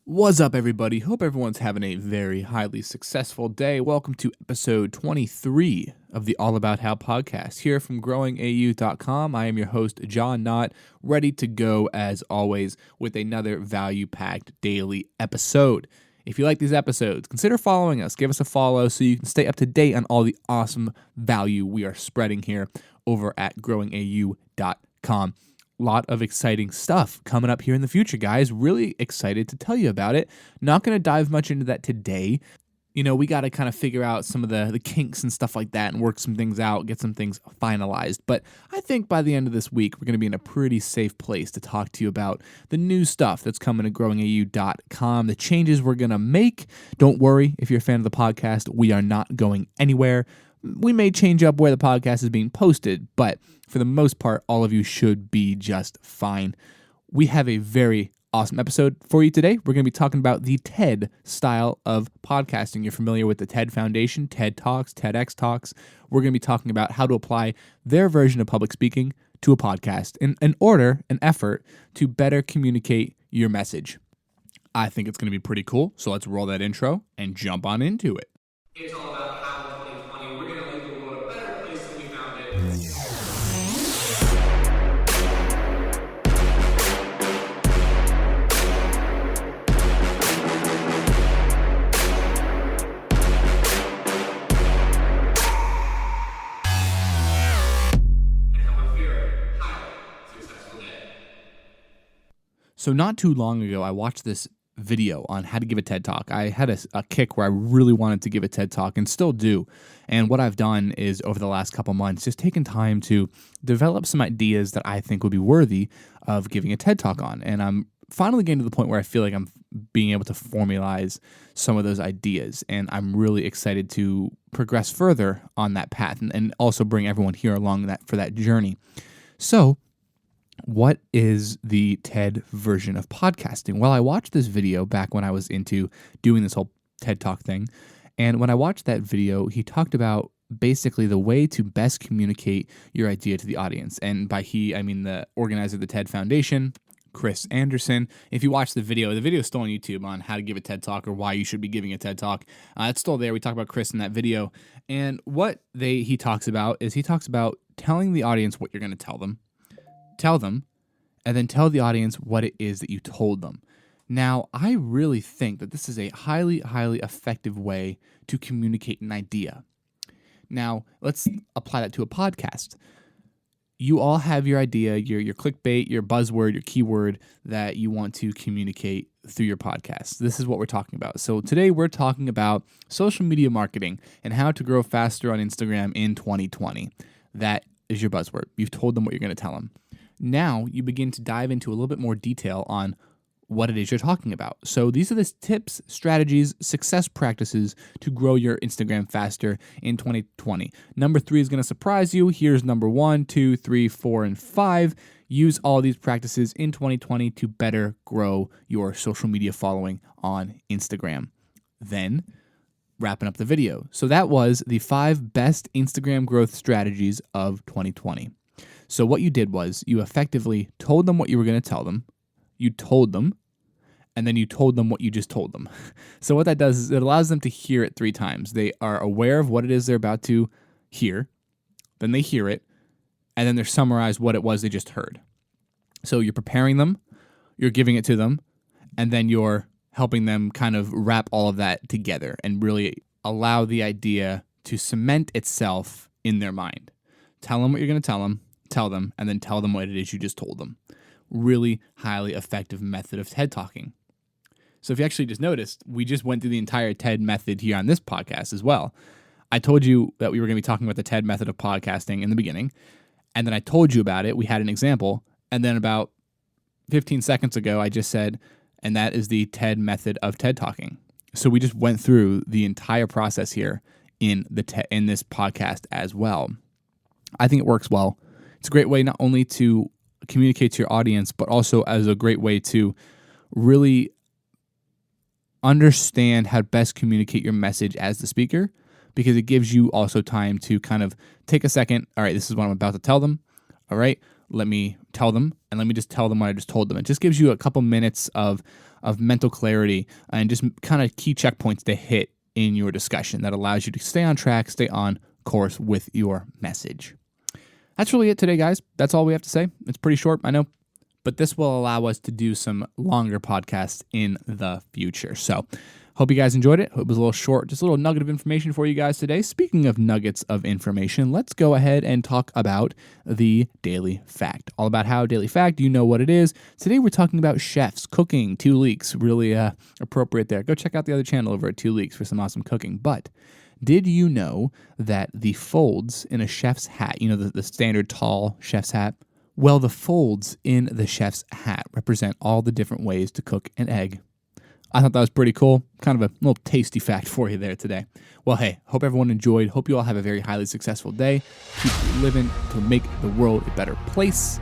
What's up, everybody? Hope everyone's having a very highly successful day. Welcome to episode 23 of the All About How podcast. Here from growingau.com, I am your host, John Knott, ready to go as always with another value-packed daily episode. If you like these episodes, consider following us. Give us a follow so you can stay up to date on all the awesome value we are spreading here over at growingau.com. Lot of exciting stuff coming up here in the future, guys. Really excited to tell you about it. Not going to dive much into that today. You know, we got to kind of figure out some of the kinks and stuff like that and work some things out, get some things finalized. But I think by the end of this week, we're going to be in a pretty safe place to talk to you about the new stuff that's coming to growingau.com, the changes we're going to make. Don't worry, if you're a fan of the podcast, we are not going anywhere. We may change up where the podcast is being posted, but for the most part, all of you should be just fine. We have a very awesome episode for you today. We're going to be talking about the TED style of podcasting. You're familiar with the TED Foundation, TED Talks, Tedx Talks. We're going to be talking about how to apply their version of public speaking to a podcast in an effort to better communicate your message. I think it's going to be pretty cool, so let's roll that intro and jump on into it. It's all about how in 2020 we're going to leave the world a better place than we found it. And have a very highly successful day. So not too long ago, I watched this video on how to give a TED Talk. I had a kick where I really wanted to give a TED Talk and still do. And what I've done is over the last couple months, just taken time to develop some ideas that I think would be worthy of giving a TED Talk on. And I'm finally getting to the point where I feel like I'm being able to formalize some of those ideas. And I'm really excited to progress further on that path and also bring everyone here along for that journey. So, what is the TED version of podcasting? Well, I watched this video back when I was into doing this whole TED Talk thing. And when I watched that video, he talked about basically the way to best communicate your idea to the audience. And by he, I mean the organizer of the TED Foundation, Chris Anderson. If you watch the video is still on YouTube on how to give a TED Talk or why you should be giving a TED Talk. It's still there. We talk about Chris in that video. And what he talks about telling the audience what you're going to tell them, and then tell the audience what it is that you told them. Now, I really think that this is a highly, highly effective way to communicate an idea. Now, let's apply that to a podcast. You all have your idea, your clickbait, your buzzword, your keyword that you want to communicate through your podcast. This is what we're talking about. So today we're talking about social media marketing and how to grow faster on Instagram in 2020. That is your buzzword. You've told them what you're going to tell them. Now you begin to dive into a little bit more detail on what it is you're talking about. So these are the tips, strategies, success practices to grow your Instagram faster in 2020. Number 3 is going to surprise you. Here's number 1, 2, 3, 4, and 5. Use all these practices in 2020 to better grow your social media following on Instagram. Then wrapping up the video. So that was the 5 best Instagram growth strategies of 2020. So what you did was you effectively told them what you were going to tell them, you told them, and then you told them what you just told them. So what that does is it allows them to hear it 3 times. They are aware of what it is they're about to hear, then they hear it, and then they're summarized what it was they just heard. So you're preparing them, you're giving it to them, and then you're helping them kind of wrap all of that together and really allow the idea to cement itself in their mind. Tell them what you're going to tell them, and then tell them what it is you just told them. Really highly effective method of TED Talking. So if you actually just noticed, we just went through the entire TED method here on this podcast as well. I told you that we were going to be talking about the TED method of podcasting in the beginning, and then I told you about it. We had an example, and then about 15 seconds ago, I just said, and that is the TED method of TED Talking. So we just went through the entire process here in this podcast as well. I think it works well. It's a great way not only to communicate to your audience, but also as a great way to really understand how to best communicate your message as the speaker, because it gives you also time to kind of take a second. All right, this is what I'm about to tell them. All right, let me tell them, and let me just tell them what I just told them. It just gives you a couple minutes of of mental clarity and just kind of key checkpoints to hit in your discussion that allows you to stay on track, stay on course with your message. That's really it today, guys. That's all we have to say. It's pretty short, I know, but this will allow us to do some longer podcasts in the future. So hope you guys enjoyed it. Hope it was a little short, just a little nugget of information for you guys today. Speaking of nuggets of information, let's go ahead and talk about the Daily Fact. All about how Daily Fact, you know what it is. Today we're talking about chefs, cooking, 2 Leeks. Really appropriate there. Go check out the other channel over at 2 Leeks for some awesome cooking. But did you know that the folds in a chef's hat, you know, the standard tall chef's hat? Well, the folds in the chef's hat represent all the different ways to cook an egg. I thought that was pretty cool. Kind of a little tasty fact for you there today. Well, hey, hope everyone enjoyed. Hope you all have a very highly successful day. Keep living to make the world a better place.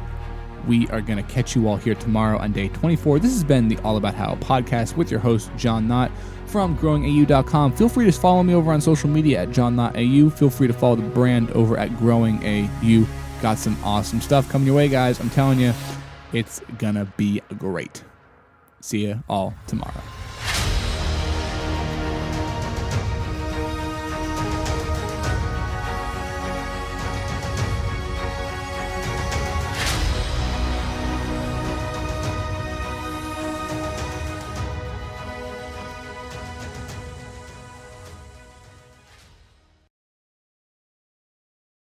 We are going to catch you all here tomorrow on day 24. This has been the All About How podcast with your host, John Knott from growingau.com. Feel free to follow me over on social media at johnknottau. Feel free to follow the brand over at growingau. Got some awesome stuff coming your way, guys. I'm telling you, it's going to be great. See you all tomorrow.